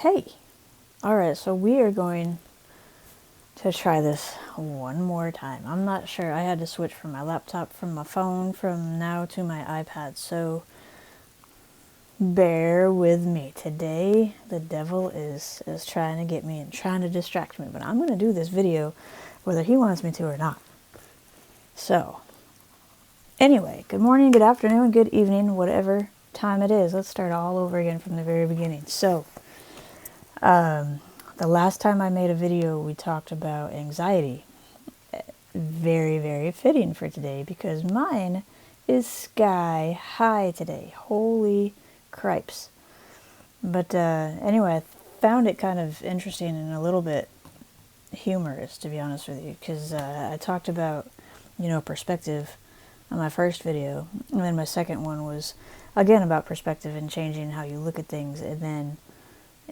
Hey, alright, so we are going to try this one more time. I'm not sure. I had to switch from my laptop, from my phone, from now to my iPad, so bear with me. Today, the devil is trying to get me and trying to distract me, but I'm going to do this video whether he wants me to or not. So, anyway, good morning, good afternoon, good evening, whatever time it is. Let's start all over again from the very beginning. So, the last time I made a video, we talked about anxiety. Very, very fitting for today because mine is sky high today. Holy cripes. But anyway, I found it kind of interesting and a little bit humorous, to be honest with you, because I talked about, perspective on my first video, and then my second one was, again, about perspective and changing how you look at things, and then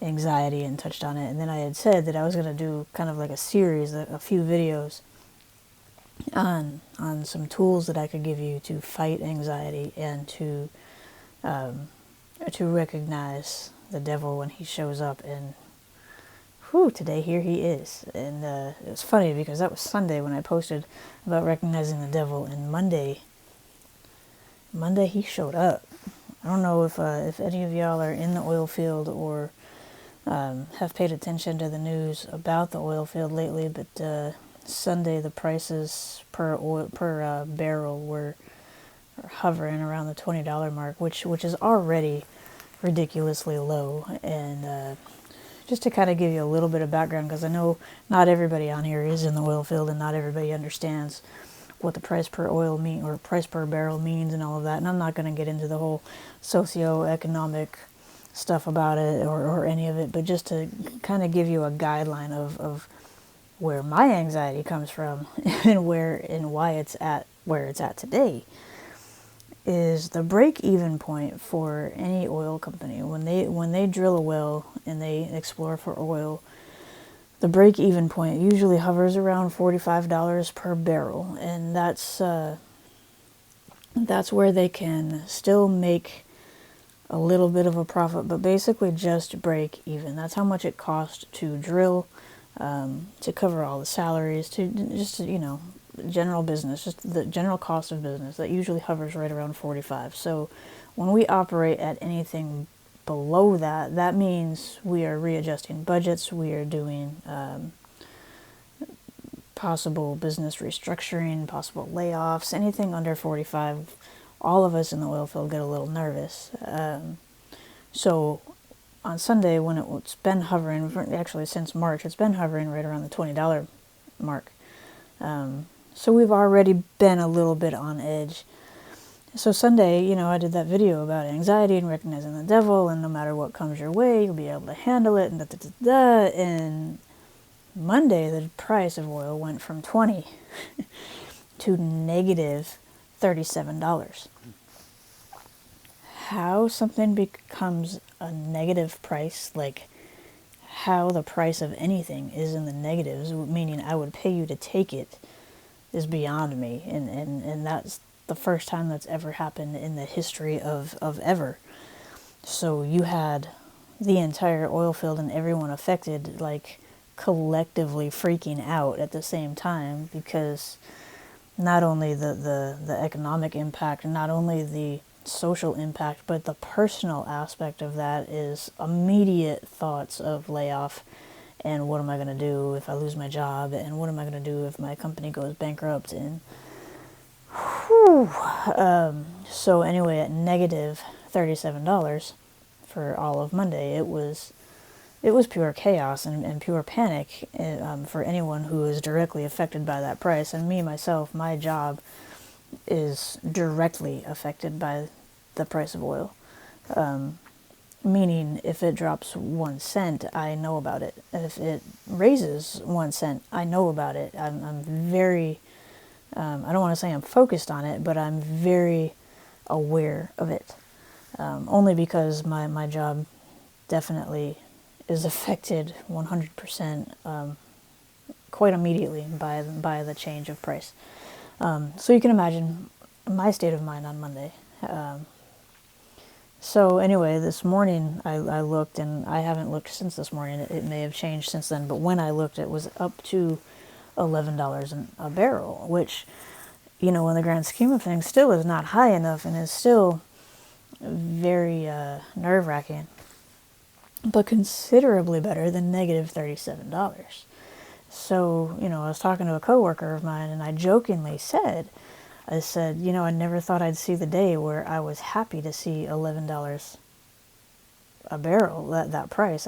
anxiety, and touched on it. And then I had said that I was going to do kind of like a series, a few videos on some tools that I could give you to fight anxiety and to recognize the devil when he shows up. And today here he is. And it was funny because that was Sunday when I posted about recognizing the devil, and Monday he showed up. I don't know if any of y'all are in the oil field or have paid attention to the news about the oil field lately, but Sunday the prices per barrel were hovering around the $20 mark, which is already ridiculously low. And just to kind of give you a little bit of background, because I know not everybody on here is in the oil field and not everybody understands what the price per oil mean or price per barrel means and all of that. And I'm not going to get into the whole socioeconomic stuff about it or any of it, but just to kind of give you a guideline of where my anxiety comes from and why it's at where it's at today, is the break-even point for any oil company. When they drill a well and they explore for oil, the break-even point usually hovers around $45 per barrel, and that's where they can still make a little bit of a profit, but basically just break even. That's how much it costs to drill, to cover all the salaries, general business, just the general cost of business. That usually hovers right around 45. So when we operate at anything below that, that means we are readjusting budgets, we are doing possible business restructuring, possible layoffs. Anything under 45, all of us in the oil field get a little nervous. So on Sunday, when it's been hovering, actually since March, it's been hovering right around the $20 mark. So we've already been a little bit on edge. So Sunday, I did that video about anxiety and recognizing the devil, and no matter what comes your way, you'll be able to handle it, and da-da-da-da. And Monday, the price of oil went from 20 to negative $37. How something becomes a negative price, like how the price of anything is in the negatives, meaning I would pay you to take it, is beyond me. And that's the first time that's ever happened in the history of ever. So you had the entire oil field and everyone affected, like, collectively freaking out at the same time, because not only the economic impact, not only the social impact, but the personal aspect of that is immediate thoughts of layoff, and what am I going to do if I lose my job, and what am I going to do if my company goes bankrupt, and so anyway, at negative $37 for all of Monday, it was pure chaos and pure panic for anyone who is directly affected by that price. And me, myself, my job is directly affected by the price of oil. Meaning, if it drops 1 cent, I know about it. If it raises 1 cent, I know about it. I'm very, I don't want to say I'm focused on it, but I'm very aware of it. Only because my job definitely is affected 100% quite immediately by the change of price. So you can imagine my state of mind on Monday. So anyway, this morning I looked, and I haven't looked since this morning. It may have changed since then, but when I looked, it was up to $11 a barrel, which, in the grand scheme of things, still is not high enough, and is still very nerve-wracking, but considerably better than negative $37. So, I was talking to a coworker of mine, and I jokingly said, I never thought I'd see the day where I was happy to see $11 a barrel, that price.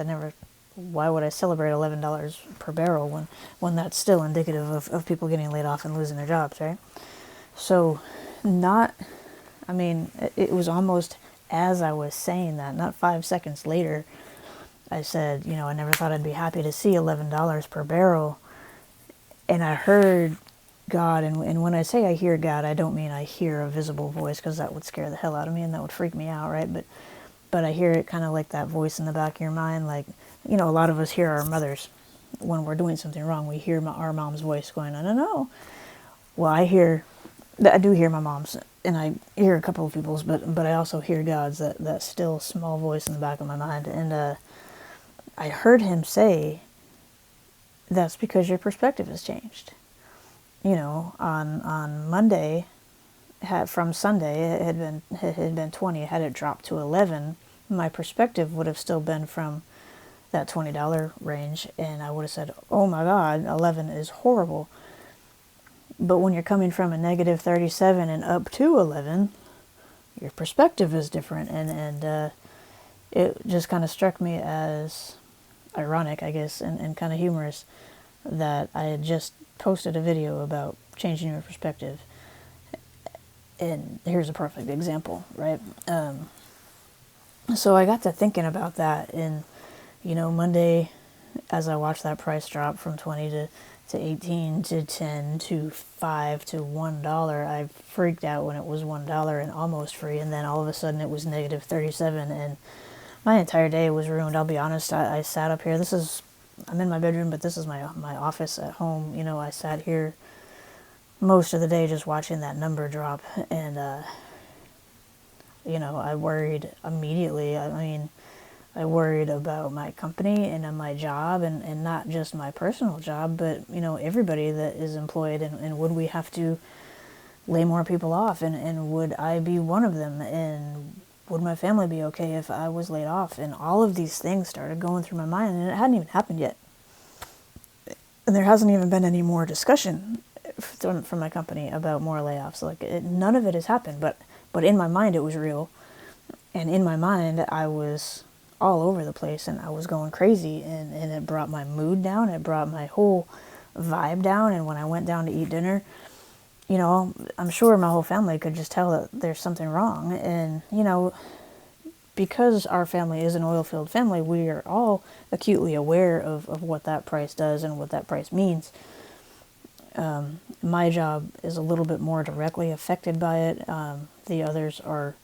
Why would I celebrate $11 per barrel when that's still indicative of people getting laid off and losing their jobs, right? So, it was almost as I was saying that, not 5 seconds later, I said, I never thought I'd be happy to see $11 per barrel. And I heard God, and when I say I hear God, I don't mean I hear a visible voice, because that would scare the hell out of me and that would freak me out, right? But I hear it kind of like that voice in the back of your mind, like, a lot of us hear our mothers when we're doing something wrong. We hear our mom's voice going, no, no, no. Well, I do hear my mom's, and I hear a couple of people's, but I also hear God's, that still small voice in the back of my mind. And I heard him say, that's because your perspective has changed. On Monday, from Sunday, it had been 20. Had it dropped to 11, my perspective would have still been from that $20 range, and I would have said, oh my God, 11 is horrible. But when you're coming from a negative 37 and up to 11, your perspective is different, and it just kind of struck me as ironic, I guess, and kind of humorous, that I had just posted a video about changing your perspective. And here's a perfect example, right? So I got to thinking about that, and Monday, as I watched that price drop from 20 to 18 to 10 to 5 to $1, I freaked out when it was $1 and almost free, and then all of a sudden it was negative 37, and my entire day was ruined. I'll be honest. I sat up here. I'm in my bedroom, but this is my office at home. I sat here most of the day just watching that number drop, and I worried immediately. I worried about my company and my job, and not just my personal job, but everybody that is employed, and would we have to lay more people off, and would I be one of them, and would my family be okay if I was laid off? And all of these things started going through my mind, and it hadn't even happened yet. And there hasn't even been any more discussion from my company about more layoffs. None of it has happened, but in my mind it was real. And in my mind I was all over the place, and I was going crazy, and it brought my mood down. It brought my whole vibe down. And when I went down to eat dinner, I'm sure my whole family could just tell that there's something wrong. And, because our family is an oil-filled family, we are all acutely aware of what that price does and what that price means. My job is a little bit more directly affected by it. The others are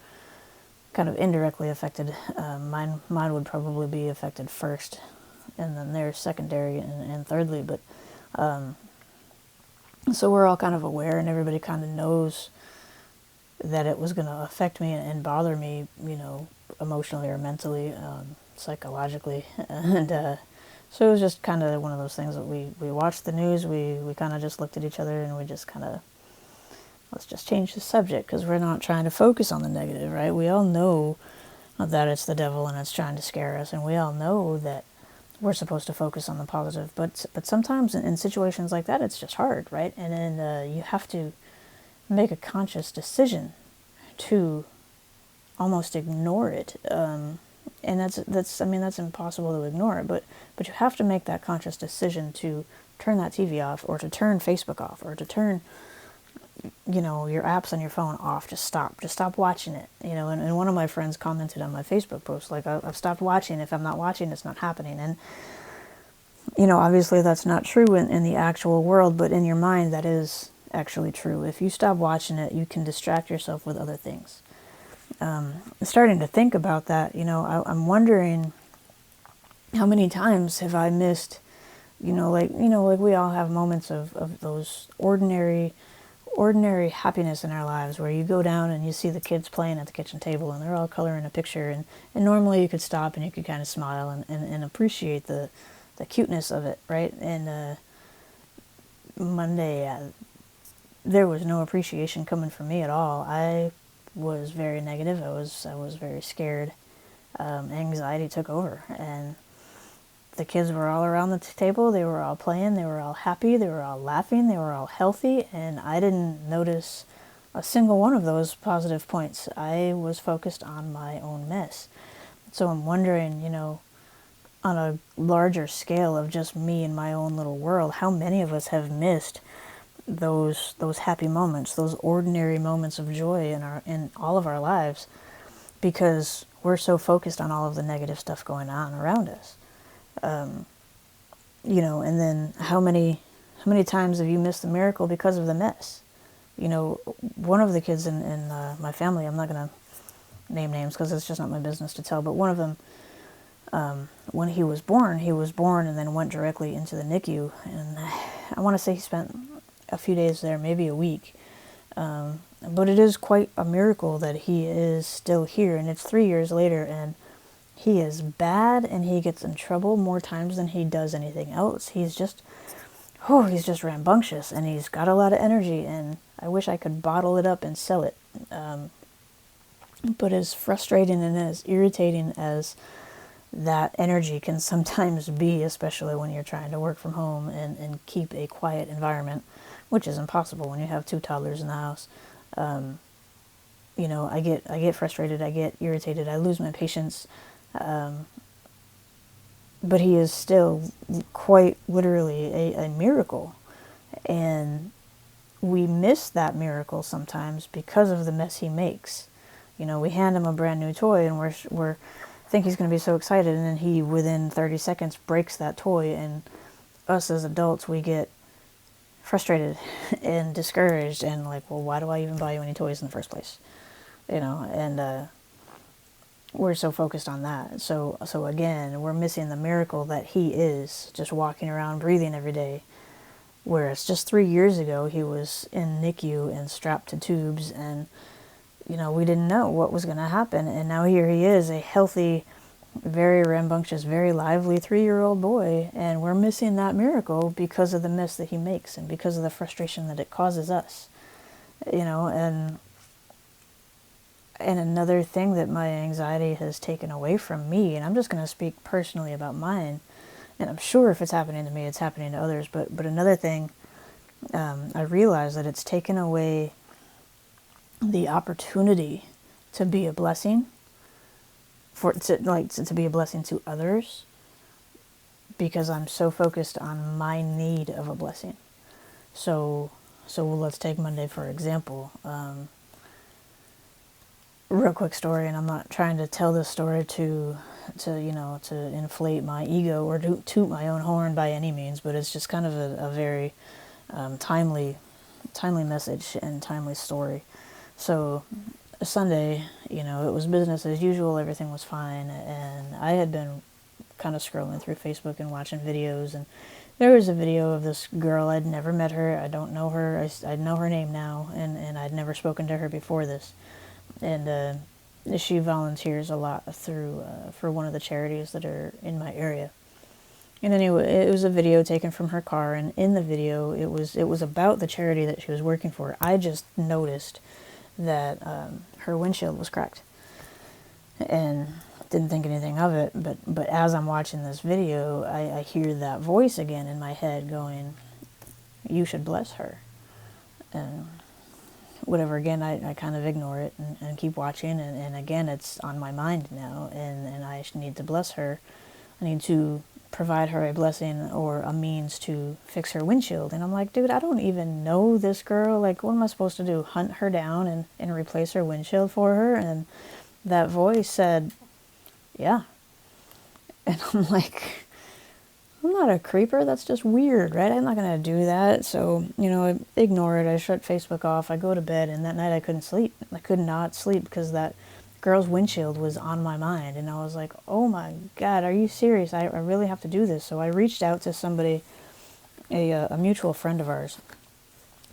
kind of indirectly affected. Mine would probably be affected first, and then theirs secondary, and thirdly. But so we're all kind of aware, and everybody kind of knows that it was going to affect me and bother me, emotionally or mentally, psychologically. And so it was just kind of one of those things that we watched the news, we kind of just looked at each other, and we just kind of, let's just change the subject, because we're not trying to focus on the negative, right? We all know that it's the devil and it's trying to scare us, and we all know that we're supposed to focus on the positive, but sometimes in situations like that, it's just hard, right? And then you have to make a conscious decision to almost ignore it, and that's impossible to ignore it, but you have to make that conscious decision to turn that TV off, or to turn Facebook off, or to turn your apps on your phone off. Just stop watching it, and one of my friends commented on my Facebook post, like, I've stopped watching. If I'm not watching, it's not happening. And obviously that's not true in the actual world, but in your mind that is actually true. If you stop watching it, you can distract yourself with other things. Starting to think about that, I'm wondering how many times have I missed, like we all have moments of those ordinary ordinary happiness in our lives where you go down and you see the kids playing at the kitchen table and they're all coloring a picture, and normally you could stop and you could kind of smile and appreciate the cuteness of it, right? And Monday, there was no appreciation coming from me at all. I was very negative. I was very scared. Anxiety took over, and the kids were all around the table. They were all playing. They were all happy. They were all laughing. They were all healthy, and I didn't notice a single one of those positive points. I was focused on my own mess. So I'm wondering, on a larger scale of just me and my own little world, how many of us have missed those happy moments, those ordinary moments of joy in all of our lives, because we're so focused on all of the negative stuff going on around us. And then how many times have you missed the miracle because of the mess? One of the kids in my family, I'm not going to name names because it's just not my business to tell, but one of them, when he was born and then went directly into the NICU, and I want to say he spent a few days there, maybe a week. But it is quite a miracle that he is still here, and it's 3 years later, and he is bad, and he gets in trouble more times than he does anything else. He's just rambunctious, and he's got a lot of energy, and I wish I could bottle it up and sell it. But as frustrating and as irritating as that energy can sometimes be, especially when you're trying to work from home and keep a quiet environment, which is impossible when you have 2 toddlers in the house. I get frustrated, I get irritated, I lose my patience. But he is still quite literally a miracle. And we miss that miracle sometimes because of the mess he makes. We hand him a brand new toy and we're think he's going to be so excited, and then he, within 30 seconds, breaks that toy, and us as adults, we get frustrated and discouraged and like, well, why do I even buy you any toys in the first place? And we're so focused on that. So again, we're missing the miracle that he is, just walking around, breathing every day. Whereas just 3 years ago, he was in NICU and strapped to tubes, and we didn't know what was going to happen. And now here he is, a healthy, very rambunctious, very lively 3-year-old boy. And we're missing that miracle because of the mess that he makes and because of the frustration that it causes us. And another thing that my anxiety has taken away from me, and I'm just going to speak personally about mine, and I'm sure if it's happening to me, it's happening to others. But another thing, I realize that it's taken away the opportunity to be a blessing, to be a blessing to others, because I'm so focused on my need of a blessing. So let's take Monday for example. Real quick story, and I'm not trying to tell this story to inflate my ego or to toot my own horn by any means, but it's just kind of a very timely message and timely story. So Sunday, it was business as usual. Everything was fine, and I had been kind of scrolling through Facebook and watching videos, and there was a video of this girl. I'd never met her. I don't know her. I know her name now, and I'd never spoken to her before this. And she volunteers a lot for one of the charities that are in my area. And anyway, it was a video taken from her car, and in the video, it was about the charity that she was working for. I just noticed that her windshield was cracked, and didn't think anything of it. But as I'm watching this video, I hear that voice again in my head going, "You should bless her." And whatever, again, I kind of ignore it and keep watching, and again, it's on my mind now, and I need to bless her. I need to provide her a blessing or a means to fix her windshield. And I'm like, dude, I don't even know this girl. Like, what am I supposed to do? Hunt her down and replace her windshield for her? And that voice said, yeah. And I'm like, I'm not a creeper. That's just weird, right? I'm not going to do that. So, I ignore it. I shut Facebook off. I go to bed, and that night I couldn't sleep. I could not sleep because that girl's windshield was on my mind, and I was like, oh my God, are you serious? I really have to do this. So I reached out to somebody, a mutual friend of ours,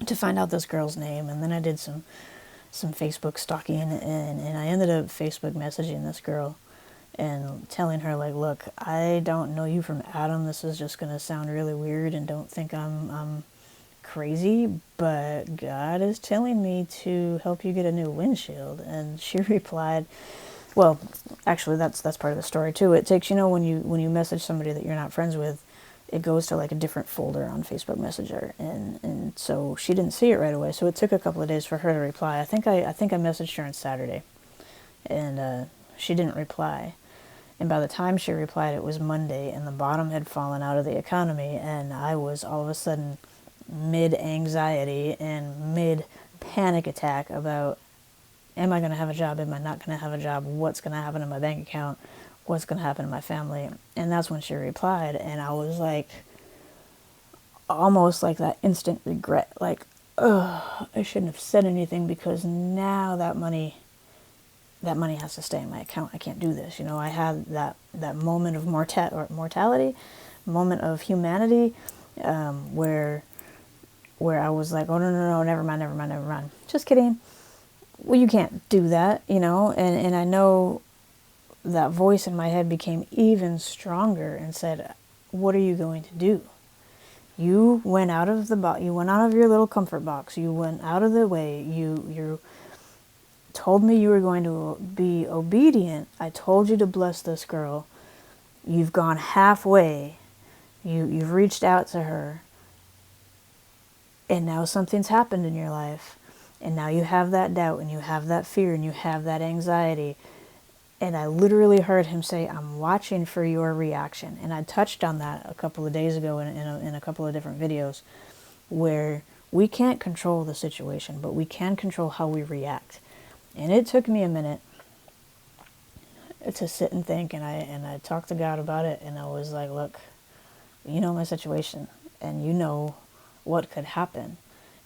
to find out this girl's name. And then I did some Facebook stalking, and I ended up Facebook messaging this girl and telling her, like, look, I don't know you from Adam. This is just going to sound really weird, and don't think I'm crazy, but God is telling me to help you get a new windshield. And she replied, well, actually, that's part of the story too. It takes, when you message somebody that you're not friends with, it goes to like a different folder on Facebook Messenger, and so she didn't see it right away. So it took a couple of days for her to reply. I think I messaged her on Saturday, and she didn't reply. And by the time she replied, it was Monday, and the bottom had fallen out of the economy, and I was all of a sudden mid-anxiety and mid-panic attack about, am I going to have a job? Am I not going to have a job? What's going to happen in my bank account? What's going to happen to my family? And that's when she replied, and I was like, almost like that instant regret, like, ugh, I shouldn't have said anything, because now that money has to stay in my account. I can't do this. I had that moment of mortality, moment of humanity, where I was like, oh, no, never mind. Just kidding. Well, you can't do that, and I know that voice in my head became even stronger and said, what are you going to do? You went out of you went out of your little comfort box. You went out of the way. You told me you were going to be obedient. I told you to bless this girl. You've gone halfway. You've reached out to her. And now something's happened in your life. And now you have that doubt, and you have that fear, and you have that anxiety. And I literally heard him say, I'm watching for your reaction. And I touched on that a couple of days ago in a couple of different videos, where we can't control the situation, but we can control how we react. And it took me a minute to sit and think, and I talked to God about it, and I was like, look, you know my situation, and you know what could happen.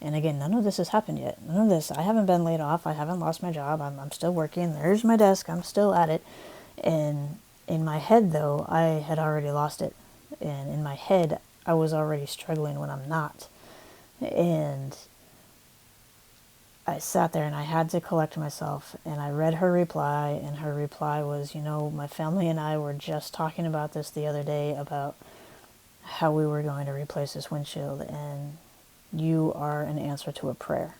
And again, none of this has happened yet. None of this. I haven't been laid off. I haven't lost my job. I'm still working. There's my desk. I'm still at it. And in my head, though, I had already lost it. And in my head, I was already struggling when I'm not. And I sat there and I had to collect myself. And I read her reply. And her reply was, my family and I were just talking about this the other day, about how we were going to replace this windshield. And you are an answer to a prayer.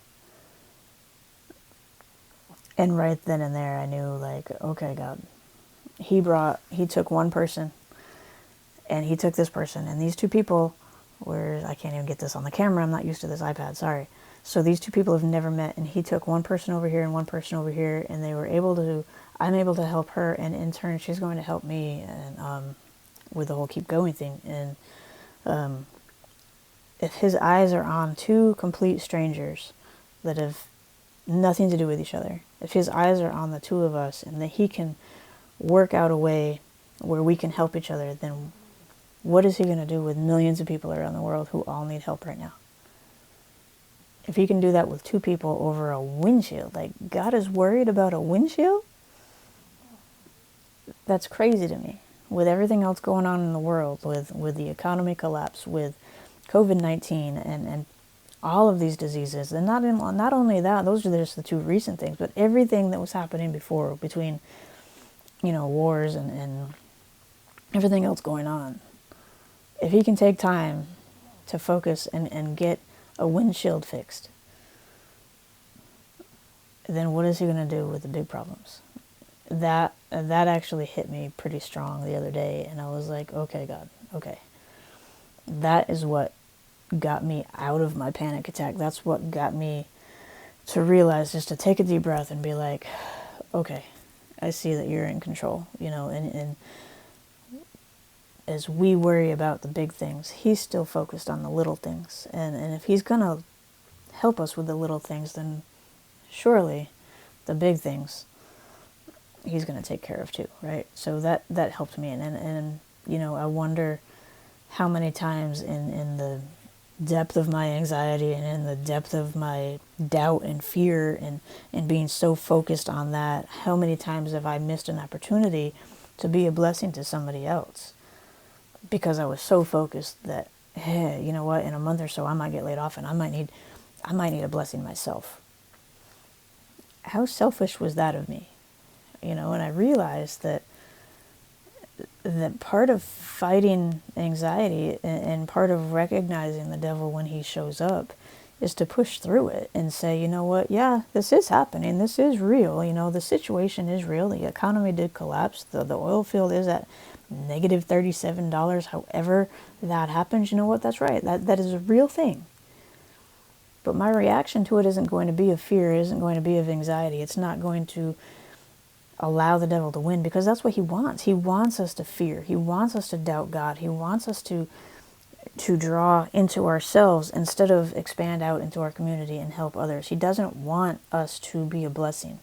And right then and there, I knew, like, okay, God, he took one person, and he took this person, and these two people I can't even get this on the camera. I'm not used to this iPad. Sorry. So these two people have never met, and he took one person over here and one person over here, and I'm able to help her, and in turn, she's going to help me, and with the whole keep going thing. And if his eyes are on two complete strangers that have nothing to do with each other, if his eyes are on the two of us, and that he can work out a way where we can help each other, then what is he going to do with millions of people around the world who all need help right now? If he can do that with two people over a windshield, like, God is worried about a windshield? That's crazy to me. With everything else going on in the world, with the economy collapse, with COVID-19 and all of these diseases, and not only that, those are just the two recent things, but everything that was happening before, between wars and everything else going on. If he can take time to focus and get a windshield fixed, then what is he going to do with the big problems? That actually hit me pretty strong the other day, and I was like, okay, God, okay. That is what got me out of my panic attack. That's what got me to realize, just to take a deep breath and be like, okay, I see that you're in control, and as we worry about the big things, he's still focused on the little things. And if he's going to help us with the little things, then surely the big things he's going to take care of too, right? So that helped me. And I wonder how many times in the depth of my anxiety and in the depth of my doubt and fear and being so focused on that, how many times have I missed an opportunity to be a blessing to somebody else? Because I was so focused that, hey, you know what, in a month or so I might get laid off and I might need I might need a blessing myself. How selfish was that of me? And I realized that part of fighting anxiety and part of recognizing the devil when he shows up is to push through it and say, you know what, yeah, this is happening. This is real. The situation is real. The economy did collapse. The oil field is at negative $37. However that happens, you know what, that's right. That is a real thing. But my reaction to it isn't going to be of fear. It isn't going to be of anxiety. It's not going to allow the devil to win, because that's what he wants. He wants us to fear. He wants us to doubt God. He wants us to draw into ourselves instead of expand out into our community and help others. He doesn't want us to be a blessing.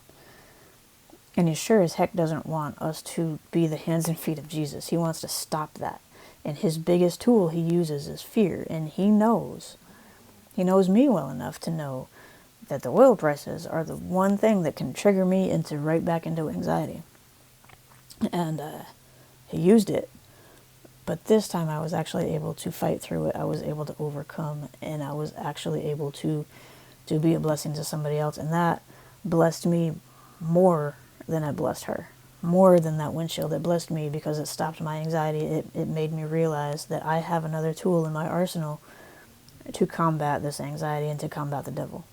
And he sure as heck doesn't want us to be the hands and feet of Jesus. He wants to stop that. And his biggest tool he uses is fear. And he knows me well enough to know that the oil prices are the one thing that can trigger me right back into anxiety. And he used it. But this time I was actually able to fight through it. I was able to overcome, and I was actually able to be a blessing to somebody else. And that blessed me more than it blessed her. More than that windshield. It blessed me because it stopped my anxiety. It made me realize that I have another tool in my arsenal to combat this anxiety and to combat the devil.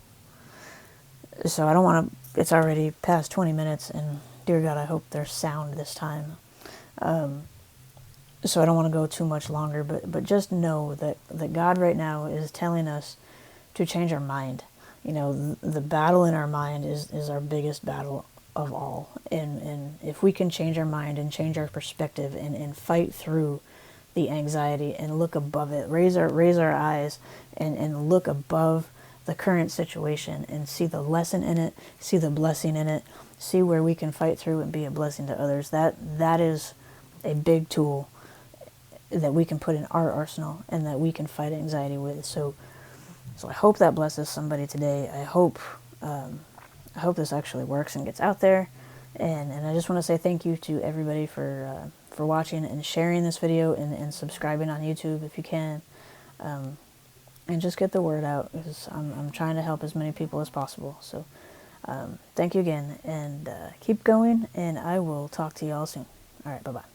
So I don't want to, it's already past 20 minutes, and dear God, I hope there's sound this time. So I don't want to go too much longer, but just know that God right now is telling us to change our mind. The battle in our mind is our biggest battle of all. And if we can change our mind and change our perspective and fight through the anxiety and look above it, raise our eyes and look above the current situation and see the lesson in it, see the blessing in it, see where we can fight through and be a blessing to others. That is a big tool that we can put in our arsenal and that we can fight anxiety with. So I hope that blesses somebody today. I hope this actually works and gets out there. And I just want to say thank you to everybody for watching and sharing this video and subscribing on YouTube if you can. And just get the word out, because I'm trying to help as many people as possible. So thank you again, and keep going, and I will talk to you all soon. All right, bye-bye.